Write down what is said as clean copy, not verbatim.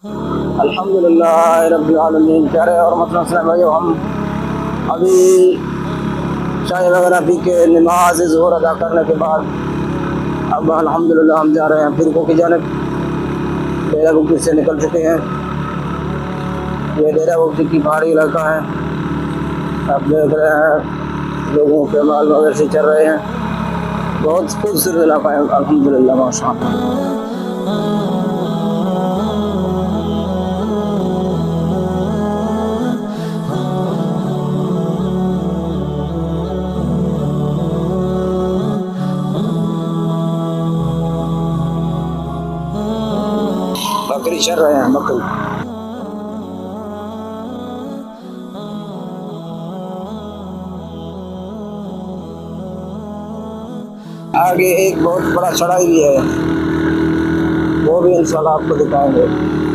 अल्हम्दुलिल्लाह रब्बिल आलमीन। प्यारे और मतलब भाइयों, हम अभी चाय वगैरह पी के नमाज ज़ोहर अदा करने के बाद अब अल्हम्दुलिल्लाह हम जा रहे हैं फिरकों की जानिब। डेरा बुक्की से निकल चुके हैं। ये डेरा बुक्की की पहाड़ी इलाका है। आप देख रहे हैं लोगों के माल मवेशी चल रहे हैं। बहुत खूबसूरत इलाका है अल्हम्दुलिल्लाह माशाअल्लाह। बकरी चल रहे हैं बकरी। आगे एक बहुत बड़ा चढ़ाई भी है, वो भी इंशाल्लाह आपको दिखाएंगे।